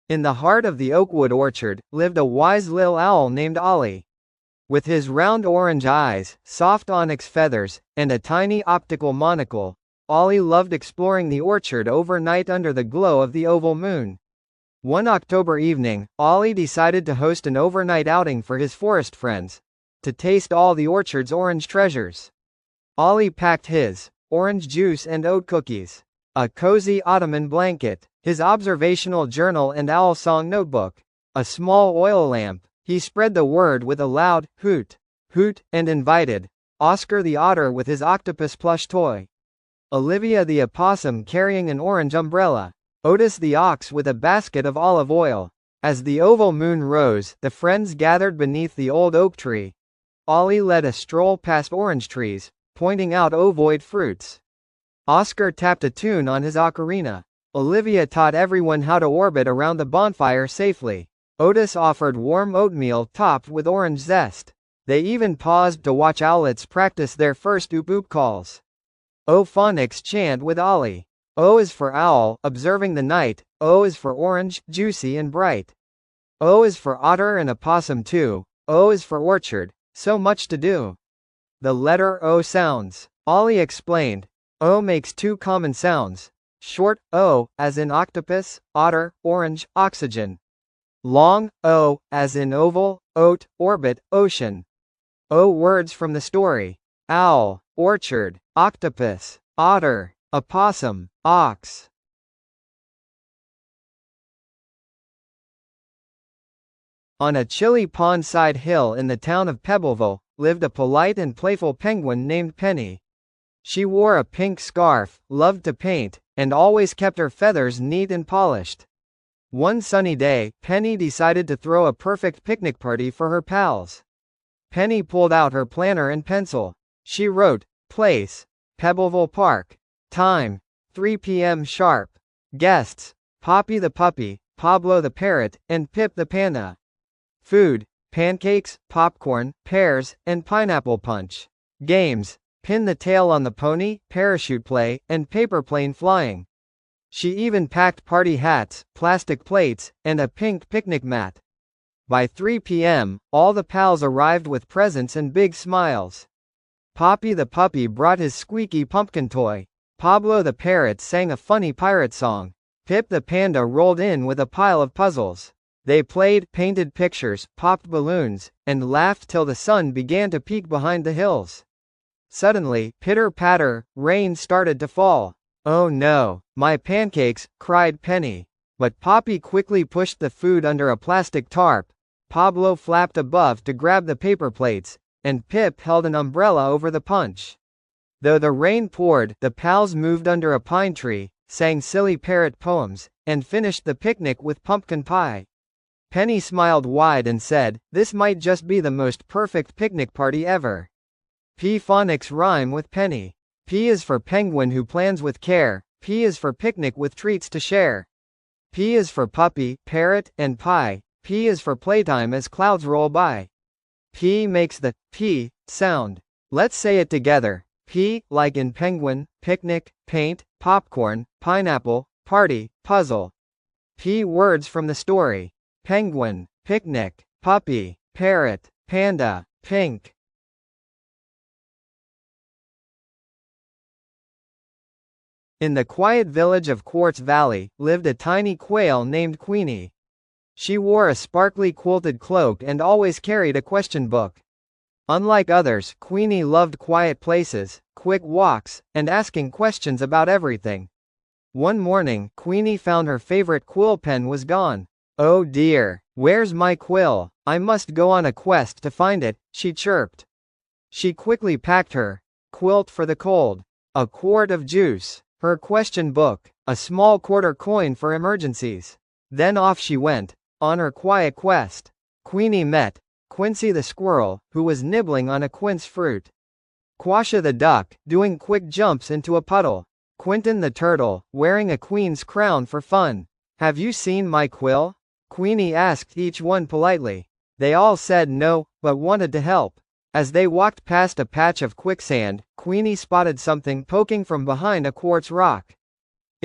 In the heart of the oakwood orchard, lived a wise little owl named Ollie. With his round orange eyes, soft onyx feathers, and a tiny optical monocle, Ollie loved exploring the orchard overnight under the glow of the oval moon. One October evening, Ollie decided to host an overnight outing for his forest friends, to taste all the orchard's orange treasures. Ollie packed his orange juice and oat cookies, a cozy ottoman blanket, his observational journal and owl song notebook, a small oil lamp. He spread the word with a loud hoot, hoot, and invited Oscar the otter with his octopus plush toy, Olivia the opossum carrying an orange umbrella, Otis the ox with a basket of olive oil. As the oval moon rose, the friends gathered beneath the old oak tree. Ollie led a stroll past orange trees, pointing out ovoid fruits. Oscar tapped a tune on his ocarina. Olivia taught everyone how to orbit around the bonfire safely. Otis offered warm oatmeal topped with orange zest. They even paused to watch owlets practice their first oop-oop calls. Phonics chant with Ollie. O is for owl, observing the night. O is for orange, juicy and bright. O is for otter and opossum too. O is for orchard, so much to do. The letter O sounds. Ollie explained. O makes two common sounds. Short, O, as in octopus, otter, orange, oxygen. Long, O, as in oval, oat, orbit, ocean. O words from the story. Owl, orchard, octopus, otter, opossum, ox. On a chilly pond-side hill in the town of Pebbleville, lived a polite and playful penguin named Penny. She wore a pink scarf, loved to paint, and always kept her feathers neat and polished. One sunny day, Penny decided to throw a perfect picnic party for her pals. Penny pulled out her planner and pencil. She wrote, place, Pebbleville Park. Time, 3 p.m. sharp. Guests, Poppy the puppy, Pablo the parrot, and Pip the panda. Food, pancakes, popcorn, pears, and pineapple punch. Games, pin the tail on the pony, parachute play, and paper plane flying. She even packed party hats, plastic plates, and a pink picnic mat. By 3 p.m., all the pals arrived with presents and big smiles. Poppy the puppy brought his squeaky pumpkin toy. Pablo the parrot sang a funny pirate song. Pip the panda rolled in with a pile of puzzles. They played, painted pictures, popped balloons, and laughed till the sun began to peek behind the hills. Suddenly, pitter-patter, rain started to fall. Oh no, my pancakes, cried Penny. But Poppy quickly pushed the food under a plastic tarp. Pablo flapped above to grab the paper plates, and Pip held an umbrella over the punch. Though the rain poured, the pals moved under a pine tree, sang silly parrot poems, and finished the picnic with pumpkin pie. Penny smiled wide and said, "This might just be the most perfect picnic party ever." Phonics rhyme with Penny. P is for penguin who plans with care. P is for picnic with treats to share. P is for puppy, parrot, and pie. P is for playtime as clouds roll by. P makes the P sound. Let's say it together. P, like in penguin, picnic, paint, popcorn, pineapple, party, puzzle. P words from the story. Penguin, picnic, puppy, parrot, panda, pink. In the quiet village of Quartz Valley, lived a tiny quail named Queenie. She wore a sparkly quilted cloak and always carried a question book. Unlike others, Queenie loved quiet places, quick walks, and asking questions about everything. One morning, Queenie found her favorite quill pen was gone. "Oh dear, where's my quill? I must go on a quest to find it," she chirped. She quickly packed her quilt for the cold, a quart of juice, her question book, a small quarter coin for emergencies. Then off she went, on her quiet quest. Queenie met Quincy the squirrel, who was nibbling on a quince fruit. Quasha the duck, doing quick jumps into a puddle. Quentin the turtle, wearing a queen's crown for fun. "Have you seen my quill?" Queenie asked each one politely. They all said no, but wanted to help. As they walked past a patch of quicksand, Queenie spotted something poking from behind a quartz rock.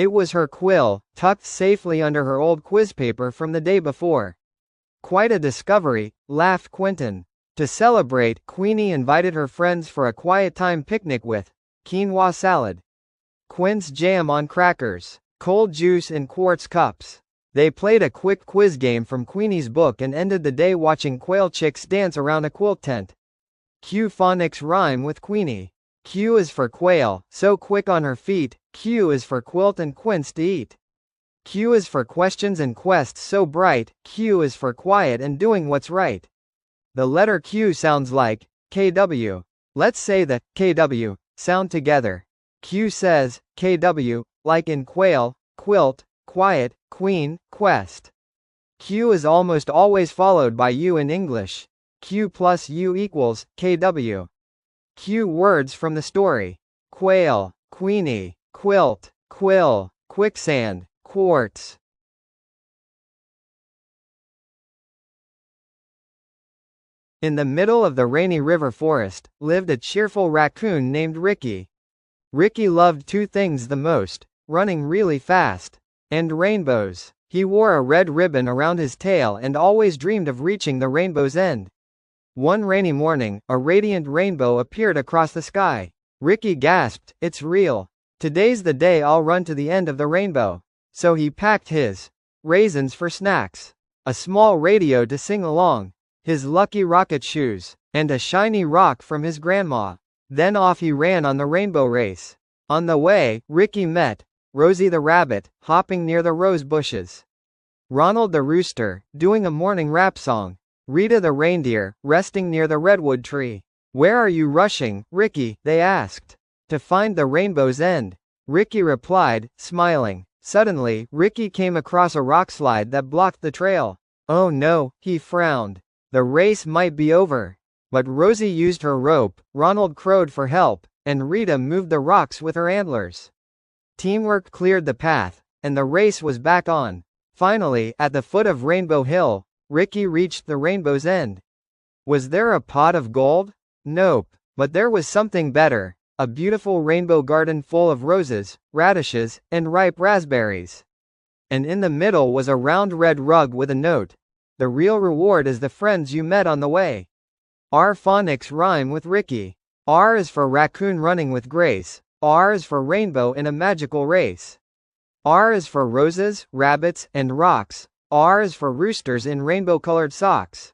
It was her quill, tucked safely under her old quiz paper from the day before. Quite a discovery, laughed Quentin. To celebrate, Queenie invited her friends for a quiet time picnic with quinoa salad, quince jam on crackers, cold juice in quartz cups. They played a quick quiz game from Queenie's book and ended the day watching quail chicks dance around a quilt tent. Q phonics rhyme with Queenie. Q is for quail, so quick on her feet. Q is for quilt and quince to eat. Q is for questions and quests so bright. Q is for quiet and doing what's right. The letter Q sounds like KW. Let's say the KW sound together. Q says KW, like in quail, quilt, quiet, queen, quest. Q is almost always followed by U in English. Q plus U equals KW. Q words from the story: quail, queenie, quilt, quill, quicksand, quartz. In the middle of the rainy river forest, lived a cheerful raccoon named Ricky. Ricky loved two things the most: running really fast, and rainbows. He wore a red ribbon around his tail and always dreamed of reaching the rainbow's end. One rainy morning, a radiant rainbow appeared across the sky. Ricky gasped, "It's real. Today's the day I'll run to the end of the rainbow." So he packed his raisins for snacks, a small radio to sing along, his lucky rocket shoes, and a shiny rock from his grandma. Then off he ran on the rainbow race. On the way, Ricky met Rosie the rabbit, hopping near the rose bushes, Ronald the rooster, doing a morning rap song, Rita the reindeer, resting near the redwood tree. "Where are you rushing, Ricky?" they asked. "To find the rainbow's end," Ricky replied, smiling. Suddenly, Ricky came across a rock slide that blocked the trail. "Oh no," he frowned. "The race might be over." But Rosie used her rope, Ronald crowed for help, and Rita moved the rocks with her antlers. Teamwork cleared the path, and the race was back on. Finally, at the foot of Rainbow Hill, Ricky reached the rainbow's end. Was there a pot of gold? Nope. But there was something better: a beautiful rainbow garden full of roses, radishes, and ripe raspberries. And in the middle was a round red rug with a note: "The real reward is the friends you met on the way." R phonics rhyme with Ricky. R is for raccoon running with grace. R is for rainbow in a magical race. R is for roses, rabbits, and rocks. R is for roosters in rainbow-colored socks.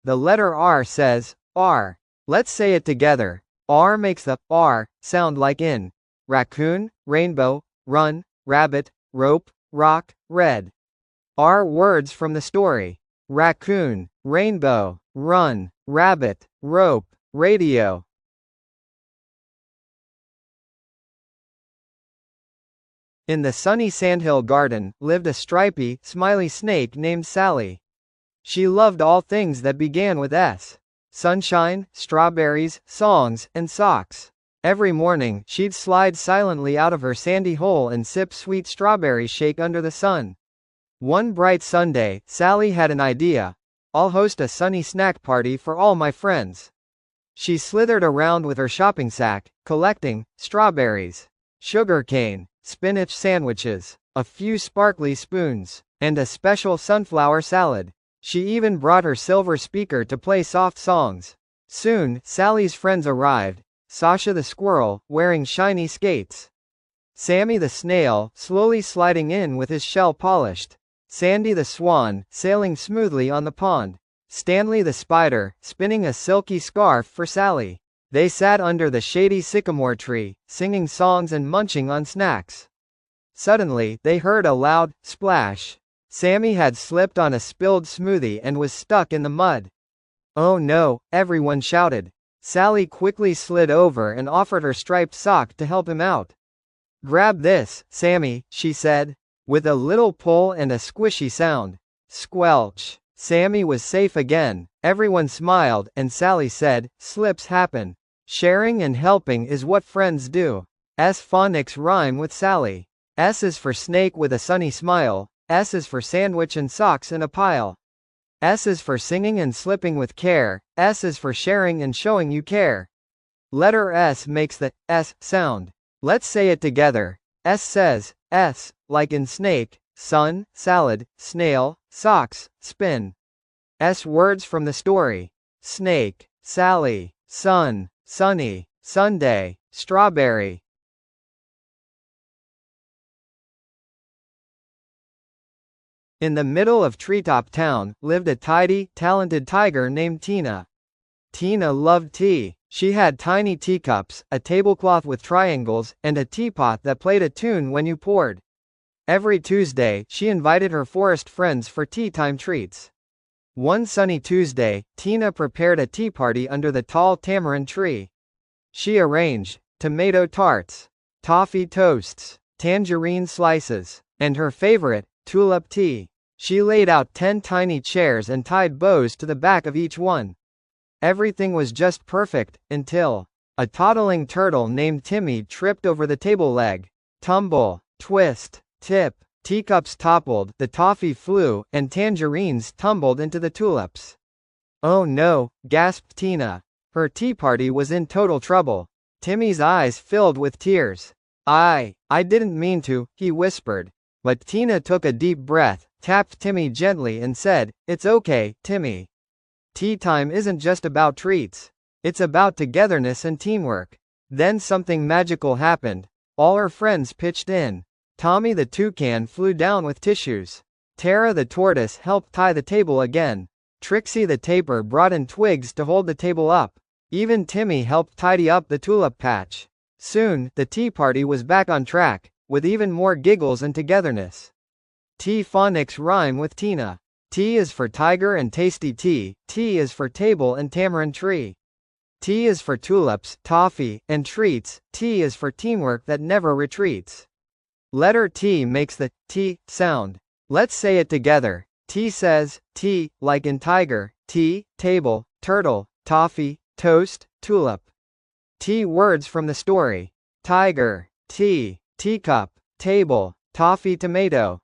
The letter R says, R. Let's say it together. R makes the R sound like in raccoon, rainbow, run, rabbit, rope, rock, red. R words from the story: raccoon, rainbow, run, rabbit, rope, radio. In the sunny sandhill garden, lived a stripy, smiley snake named Sally. She loved all things that began with S. Sunshine, strawberries, songs, and socks. Every morning, she'd slide silently out of her sandy hole and sip sweet strawberry shake under the sun. One bright Sunday, Sally had an idea: "I'll host a sunny snack party for all my friends." She slithered around with her shopping sack, collecting strawberries, sugarcane, spinach sandwiches, a few sparkly spoons, and a special sunflower salad. She even brought her silver speaker to play soft songs. Soon, Sally's friends arrived: Sasha the squirrel, wearing shiny skates; Sammy the snail, slowly sliding in with his shell polished; Sandy the swan, sailing smoothly on the pond; Stanley the spider, spinning a silky scarf for Sally. They sat under the shady sycamore tree, singing songs and munching on snacks. Suddenly, they heard a loud splash. Sammy had slipped on a spilled smoothie and was stuck in the mud. "Oh no," everyone shouted. Sally quickly slid over and offered her striped sock to help him out. "Grab this, Sammy," she said. With a little pull and a squishy sound. Squelch. Sammy was safe again. Everyone smiled, and Sally said, "Slips happen. Sharing and helping is what friends do." S phonics rhyme with Sally. S is for snake with a sunny smile. S is for sandwich and socks in a pile. S is for singing and slipping with care. S is for sharing and showing you care. Letter S makes the S sound. Let's say it together. S says, S, like in snake, sun, salad, snail, socks, spin. S words from the story. Snake, Sally, sun, sunny, Sunday, strawberry. In the middle of Treetop Town, lived a tidy, talented tiger named Tina. Tina loved tea. She had tiny teacups, a tablecloth with triangles, and a teapot that played a tune when you poured. Every Tuesday, she invited her forest friends for tea time treats. One sunny Tuesday, Tina prepared a tea party under the tall tamarind tree. She arranged tomato tarts, toffee toasts, tangerine slices, and her favorite, tulip tea. She laid out 10 tiny chairs and tied bows to the back of each one. Everything was just perfect, until a toddling turtle named Timmy tripped over the table leg. Tumble, twist, tip, teacups toppled, the toffee flew, and tangerines tumbled into the tulips. "Oh no," gasped Tina. Her tea party was in total trouble. Timmy's eyes filled with tears. I didn't mean to," he whispered. But Tina took a deep breath, tapped Timmy gently and said, "It's okay, Timmy. Tea time isn't just about treats. It's about togetherness and teamwork." Then something magical happened. All her friends pitched in. Tommy the toucan flew down with tissues. Tara the tortoise helped tie the table again. Trixie the tapir brought in twigs to hold the table up. Even Timmy helped tidy up the tulip patch. Soon, the tea party was back on track, with even more giggles and togetherness. Tea phonics rhyme with Tina. T is for tiger and tasty tea, T is for table and tamarind tree. T is for tulips, toffee, and treats, T is for teamwork that never retreats. Letter T makes the T sound. Let's say it together. T says, T, like in tiger, tea, table, turtle, toffee, toast, tulip. T words from the story. Tiger, tea, teacup, table, toffee tomato.